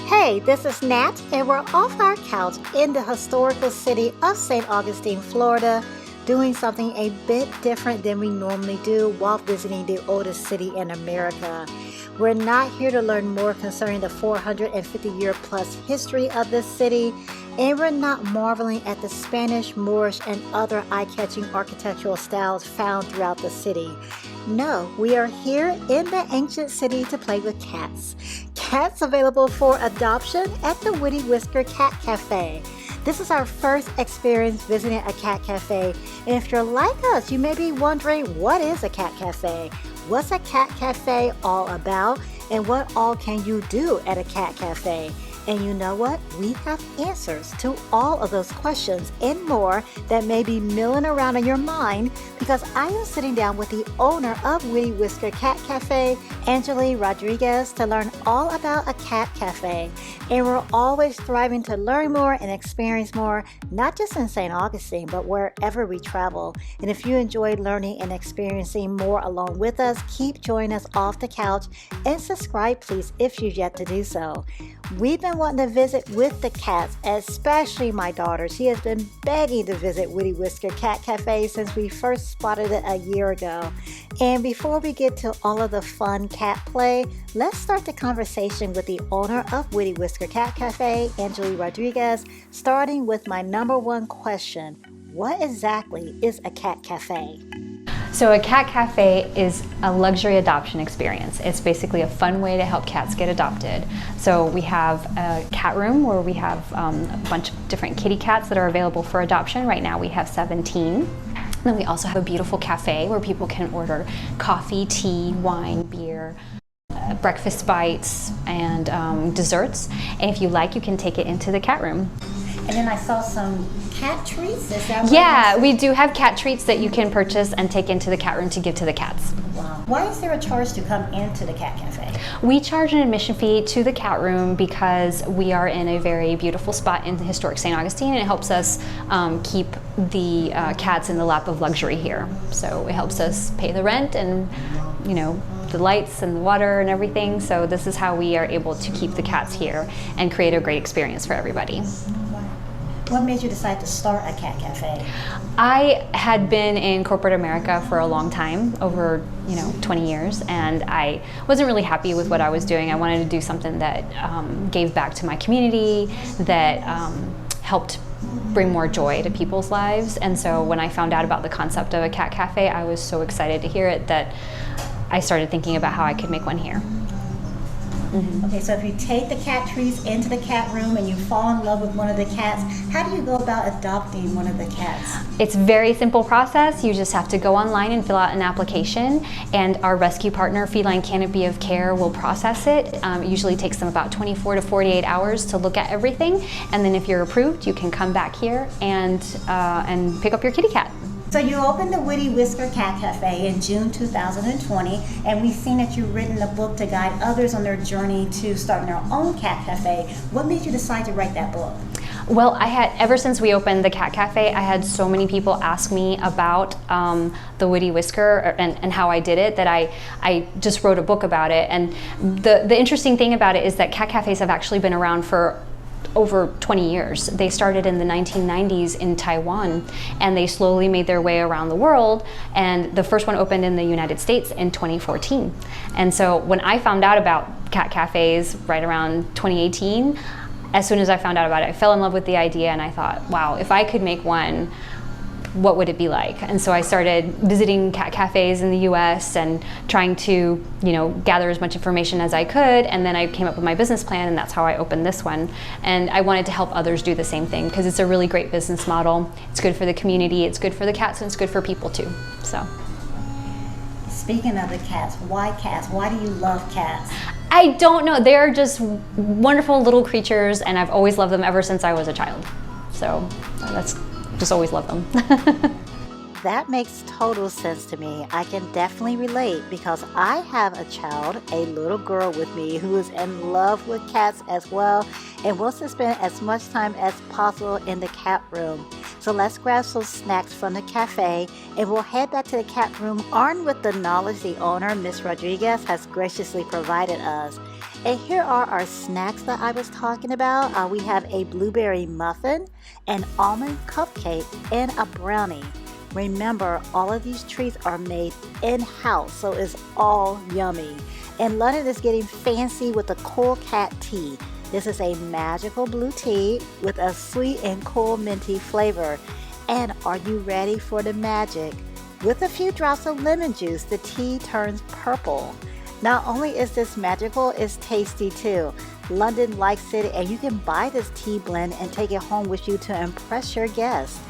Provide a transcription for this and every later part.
Hey, this is Nat, and we're off our couch in the historical city of St. Augustine, Florida, doing something a bit different than we normally do while visiting the oldest city in America. We're not here to learn more concerning the 450-year plus history of this city, and we're not marveling at the Spanish, Moorish, and other eye-catching architectural styles found throughout the city. No, we are here in the ancient city to play with cats. Cats available for adoption at the Witty Whisker Cat Cafe. This is our first experience visiting a cat cafe, and if you're like us, you may be wondering, what is a cat cafe? What's a cat cafe all about, and what all can you do at a cat cafe? And you know what? We have answers to all of those questions and more that may be milling around in your mind, because I am sitting down with the owner of Witty Whisker Cat Cafe, Angeli Rodriguez, to learn all about a cat cafe. And we're always striving to learn more and experience more, not just in St. Augustine, but wherever we travel. And if you enjoyed learning and experiencing more along with us, keep joining us off the couch and subscribe, please, if you've yet to do so. We've been wanting to visit with the cats, especially my daughter. She has been begging to visit Witty Whisker Cat Cafe since we first spotted it a year ago. And before we get to all of the fun cat play, let's start the conversation with the owner of Witty Whisker Cat Cafe, Angeli Rodriguez, starting with my number one question. What exactly is a cat cafe? So a cat cafe is a luxury adoption experience. It's basically a fun way to help cats get adopted. So we have a cat room where we have a bunch of different kitty cats that are available for adoption. Right now we have 17. Then we also have a beautiful cafe where people can order coffee, tea, wine, beer, breakfast bites, and desserts. And if you like, you can take it into the cat room. And then I saw some cat treats. Is that what Yeah, we do have cat treats that you can purchase and take into the cat room to give to the cats. Wow. Why is there a charge to come into the cat cafe? We charge an admission fee to the cat room because we are in a very beautiful spot in the historic St. Augustine, and it helps us keep the cats in the lap of luxury here. So it helps us pay the rent and, you know, the lights and the water and everything. So this is how we are able to keep the cats here and create a great experience for everybody. What made you decide to start a cat cafe? I had been in corporate America for a long time, over 20 years, and I wasn't really happy with what I was doing. I wanted to do something that gave back to my community, that helped bring more joy to people's lives. And so when I found out about the concept of a cat cafe, I was so excited to hear it that I started thinking about how I could make one here. Mm-hmm. Okay, so if you take the cat treats into the cat room and you fall in love with one of the cats, how do you go about adopting one of the cats? It's a very simple process. You just have to go online and fill out an application, and our rescue partner, Feline Canopy of Care, will process it. It usually takes them about 24 to 48 hours to look at everything, and then if you're approved, you can come back here and pick up your kitty cat. So you opened the Witty Whisker Cat Cafe in June 2020, and we've seen that you've written a book to guide others on their journey to starting their own cat cafe. What made you decide to write that book? Well, ever since we opened the cat cafe, I had so many people ask me about the Witty Whisker and how I did it that I just wrote a book about it. And the interesting thing about it is that cat cafes have actually been around for over 20 years. They started in the 1990s in Taiwan, and they slowly made their way around the world, and the first one opened in the United States in 2014. And so when I found out about cat cafes right around 2018, as soon as I found out about it, I fell in love with the idea, and I thought, wow, if I could make one, what would it be like? And so I started visiting cat cafes in the US and trying to, gather as much information as I could, and then I came up with my business plan, and that's how I opened this one. And I wanted to help others do the same thing because it's a really great business model. It's good for the community, it's good for the cats, and it's good for people too. So. Speaking of the cats? Why do you love cats? I don't know. They're just wonderful little creatures, and I've always loved them ever since I was a child. So that's just always loved them. That makes total sense to me. I can definitely relate because I have a child, a little girl with me who is in love with cats as well and wants to spend as much time as possible in the cat room. So let's grab some snacks from the cafe and we'll head back to the cat room armed with the knowledge the owner, Miss Rodriguez, has graciously provided us. And here are our snacks that I was talking about. We have a blueberry muffin, an almond cupcake, and a brownie. Remember, all of these treats are made in-house, so it's all yummy. And London is getting fancy with the Cool Cat tea. This is a magical blue tea with a sweet and cool minty flavor. And are you ready for the magic? With a few drops of lemon juice, the tea turns purple. Not only is this magical, it's tasty too. London likes it, and you can buy this tea blend and take it home with you to impress your guests.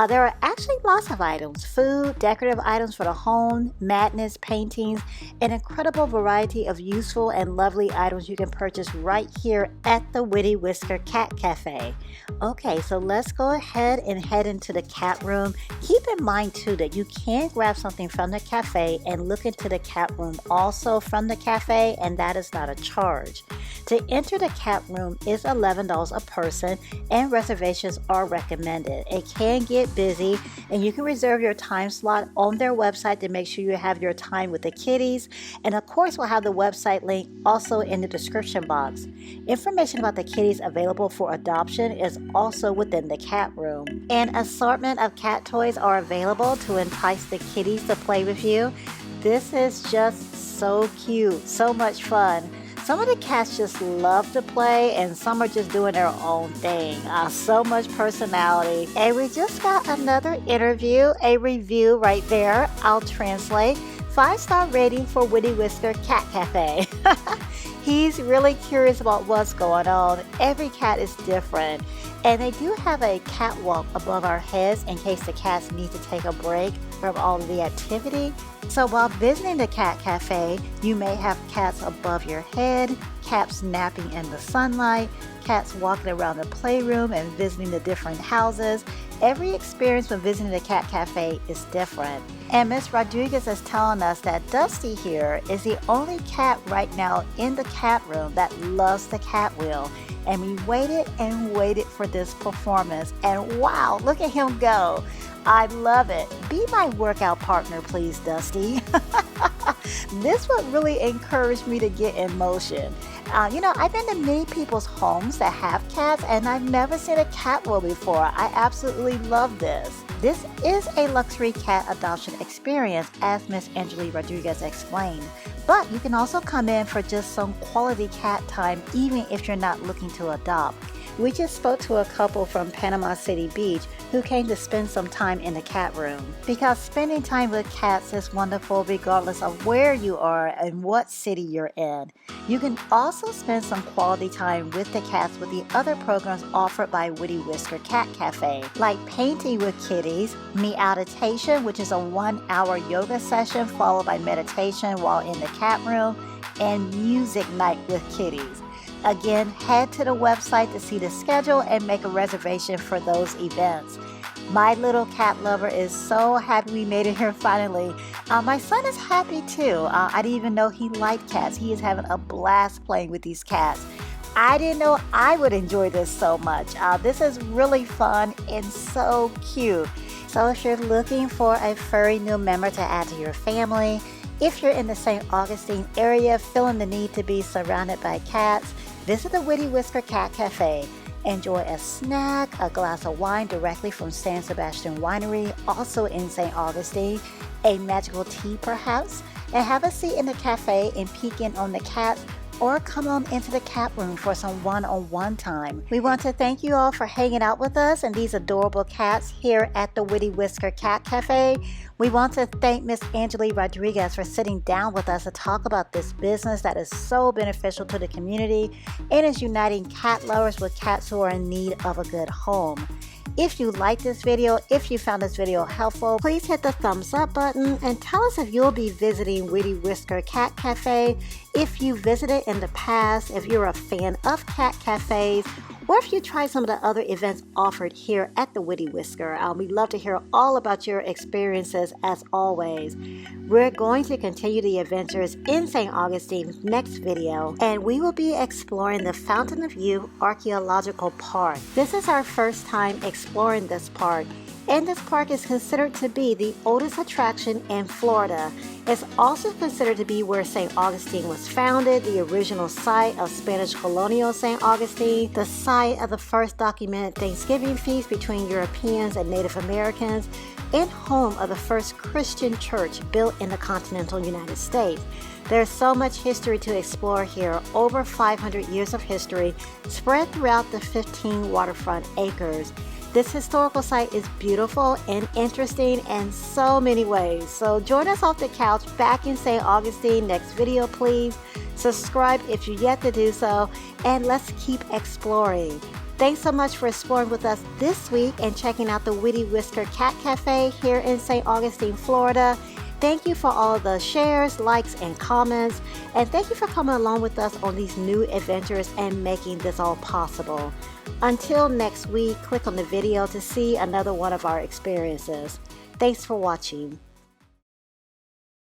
There are actually lots of items: food, decorative items for the home, madness, paintings, an incredible variety of useful and lovely items you can purchase right here at the Witty Whisker Cat Cafe. Okay, so let's go ahead and head into the cat room. Keep in mind too that you can grab something from the cafe and look into the cat room also from the cafe, and that is not a charge. To enter the cat room is $11 a person, and reservations are recommended. It can get busy, and you can reserve your time slot on their website to make sure you have your time with the kitties. And of course, we'll have the website link also in the description box. Information about the kitties available for adoption is also within the cat room. An assortment of cat toys are available to entice the kitties to play with you. This is just so cute, so much fun. Some of the cats just love to play, and some are just doing their own thing. So much personality. And we just got another interview, a review right there. I'll translate. 5-star rating for Witty Whisker Cat Cafe. He's really curious about what's going on. Every cat is different. And they do have a catwalk above our heads in case the cats need to take a break from all of the activity. So while visiting the cat cafe, you may have cats above your head, cats napping in the sunlight, cats walking around the playroom and visiting the different houses. Every experience when visiting the cat cafe is different. And Miss Rodriguez is telling us that Dusty here is the only cat right now in the cat room that loves the cat wheel. And we waited and waited for this performance, and wow, look at him go. I love it. Be my workout partner, please, Dusty. This would really encourage me to get in motion. I've been to many people's homes that have cats, and I've never seen a cat wheel before. I absolutely love this. This is a luxury cat adoption experience, as Miss Angeli Rodriguez explained. But you can also come in for just some quality cat time, even if you're not looking to adopt. We just spoke to a couple from Panama City Beach who came to spend some time in the cat room. Because spending time with cats is wonderful regardless of where you are and what city you're in. You can also spend some quality time with the cats with the other programs offered by Witty Whisker Cat Cafe, like painting with kitties, meowditation, which is a 1-hour yoga session followed by meditation while in the cat room, and music night with kitties. Again, head to the website to see the schedule and make a reservation for those events. My little cat lover is so happy we made it here finally. My son is happy too. I didn't even know he liked cats. He is having a blast playing with these cats. I didn't know I would enjoy this so much. This is really fun and so cute. So if you're looking for a furry new member to add to your family, if you're in the St. Augustine area feeling the need to be surrounded by cats, visit the Witty Whisker Cat Cafe. Enjoy a snack, a glass of wine directly from San Sebastian Winery, also in St. Augustine, a magical tea perhaps, and have a seat in the cafe and peek in on the cats, or come on into the cat room for some one-on-one time. We want to thank you all for hanging out with us and these adorable cats here at the Witty Whisker Cat Cafe. We want to thank Miss Angeli Rodriguez for sitting down with us to talk about this business that is so beneficial to the community and is uniting cat lovers with cats who are in need of a good home. If you liked this video, if you found this video helpful, please hit the thumbs up button and tell us if you'll be visiting Witty Whisker Cat Cafe, if you visited in the past, if you're a fan of cat cafes, or if you tried some of the other events offered here at the Witty Whisker. We'd love to hear all about your experiences as always. We're going to continue the adventures in St. Augustine's next video, and we will be exploring the Fountain of Youth Archaeological Park. This is our first time exploring this park, And this park is considered to be the oldest attraction in Florida. It's also considered to be where St. Augustine was founded, the original site of Spanish colonial St. Augustine, the site of the first documented Thanksgiving feast between Europeans and Native Americans, and home of the first Christian church built in the continental United States. There's so much history to explore here, over 500 years of history spread throughout the 15 waterfront acres. This historical site is beautiful and interesting in so many ways. So join us off the couch back in St. Augustine next video, please. Subscribe if you're yet to do so, and let's keep exploring. Thanks so much for exploring with us this week and checking out the Witty Whisker Cat Cafe here in St. Augustine, Florida. Thank you for all the shares, likes, and comments. And thank you for coming along with us on these new adventures and making this all possible. Until next week, click on the video to see another one of our experiences. Thanks for watching.